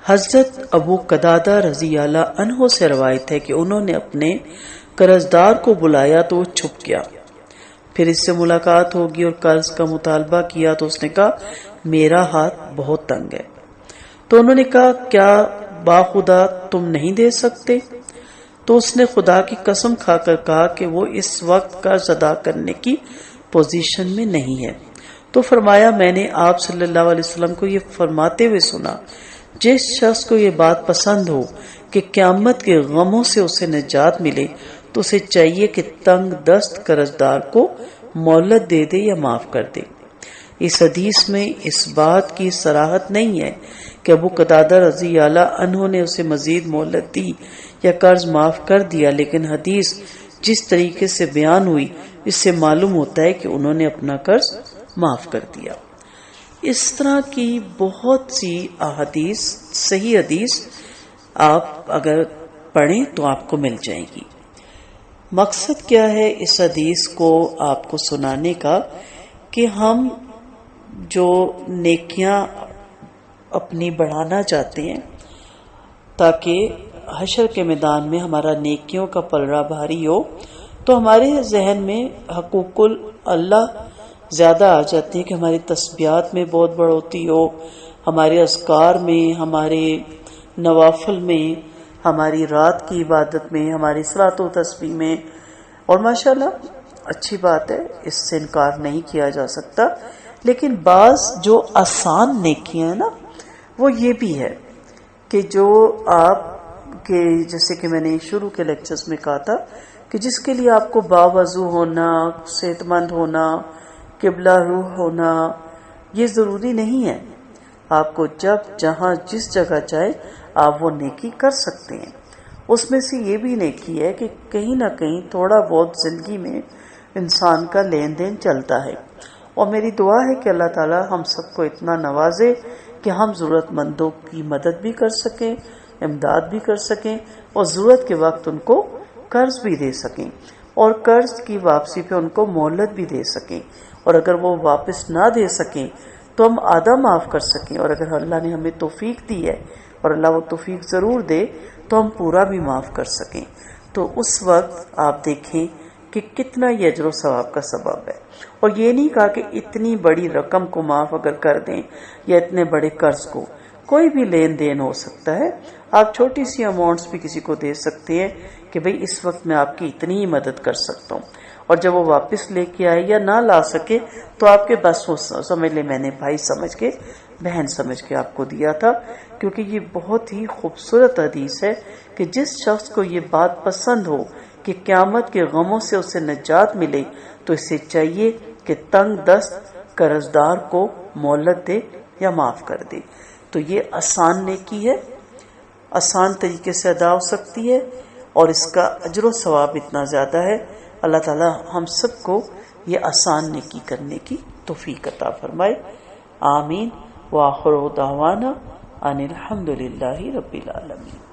حضرت ابو قتادہ رضی اللہ عنہ سے روایت ہے کہ انہوں نے اپنے قرضدار کو بلایا تو وہ چھپ گیا، پھر اس سے ملاقات ہوگی اور قرض کا مطالبہ کیا تو اس نے کہا میرا ہاتھ بہت تنگ ہے۔ تو انہوں نے کہا کیا باخدا تم نہیں دے سکتے؟ تو اس نے خدا کی قسم کھا کر کہا کہ وہ اس وقت قرض ادا کرنے کی پوزیشن میں نہیں ہے۔ تو فرمایا میں نے آپ صلی اللہ علیہ وسلم کو یہ فرماتے ہوئے سنا، جس شخص کو یہ بات پسند ہو کہ قیامت کے غموں سے اسے نجات ملے تو اسے چاہیے کہ تنگ دست قرضدار کو مہلت دے دے یا معاف کر دے۔ اس حدیث میں اس بات کی صراحت نہیں ہے کہ ابو قتادہ رضی اللہ عنہ نے اسے مزید مہلت دی یا قرض معاف کر دیا، لیکن حدیث جس طریقے سے بیان ہوئی اس سے معلوم ہوتا ہے کہ انہوں نے اپنا قرض معاف کر دیا۔ اس طرح کی بہت سی احادیث، صحیح حدیث آپ اگر پڑھیں تو آپ کو مل جائے گی۔ مقصد کیا ہے اس حدیث کو آپ کو سنانے کا؟ کہ ہم جو نیکیاں اپنی بڑھانا چاہتے ہیں تاکہ حشر کے میدان میں ہمارا نیکیوں کا پلڑا بھاری ہو، تو ہمارے ذہن میں حقوق اللہ زیادہ آ جاتے ہیں کہ ہماری تسبیحات میں بہت بڑھوتی ہو، ہمارے اذکار میں، ہمارے نوافل میں، ہماری رات کی عبادت میں، ہماری صلاۃ و تسبیح میں، اور ماشاءاللہ اچھی بات ہے، اس سے انکار نہیں کیا جا سکتا۔ لیکن بعض جو آسان نیکیاں ہیں نا، وہ یہ بھی ہے کہ جو آپ کے جیسے کہ میں نے شروع کے لیکچرز میں کہا تھا کہ جس کے لیے آپ کو باوضو ہونا، صحت مند ہونا، قبلہ روح ہونا، یہ ضروری نہیں ہے۔ آپ کو جب جہاں جس جگہ چاہے آپ وہ نیکی کر سکتے ہیں۔ اس میں سے یہ بھی نیکی ہے کہ کہیں نہ کہیں تھوڑا بہت زندگی میں انسان کا لین دین چلتا ہے، اور میری دعا ہے کہ اللہ تعالی ہم سب کو اتنا نوازے کہ ہم ضرورت مندوں کی مدد بھی کر سکیں، امداد بھی کر سکیں، اور ضرورت کے وقت ان کو قرض بھی دے سکیں، اور قرض کی واپسی پہ ان کو مہلت بھی دے سکیں، اور اگر وہ واپس نہ دے سکیں تو ہم آدھا معاف کر سکیں، اور اگر اللہ نے ہمیں توفیق دی ہے اور اللہ وہ توفیق ضرور دے تو ہم پورا بھی معاف کر سکیں۔ تو اس وقت آپ دیکھیں کہ کتنا یہ اجر و ثواب کا سبب ہے۔ اور یہ نہیں کہا کہ اتنی بڑی رقم کو معاف اگر کر دیں یا اتنے بڑے قرض کو، کوئی بھی لین دین ہو سکتا ہے، آپ چھوٹی سی اماؤنٹس بھی کسی کو دے سکتے ہیں کہ بھئی اس وقت میں آپ کی اتنی ہی مدد کر سکتا ہوں، اور جب وہ واپس لے کے آئے یا نہ لا سکے تو آپ کے بس وہ سمجھ لے میں نے بھائی سمجھ کے، بہن سمجھ کے آپ کو دیا تھا۔ کیونکہ یہ بہت ہی خوبصورت حدیث ہے کہ جس شخص کو یہ بات پسند ہو کہ قیامت کے غموں سے اسے نجات ملے تو اسے چاہیے کہ تنگ دست قرضدار کو مہلت دے یا معاف کر دے۔ تو یہ آسان نیکی ہے، آسان طریقے سے ادا ہو سکتی ہے، اور اس کا اجر و ثواب اتنا زیادہ ہے۔ اللہ تعالی ہم سب کو یہ آسان نیکی کرنے کی توفیق عطا فرمائے، آمین۔ وآخر دعوانا ان الحمد للہ رب العالمین۔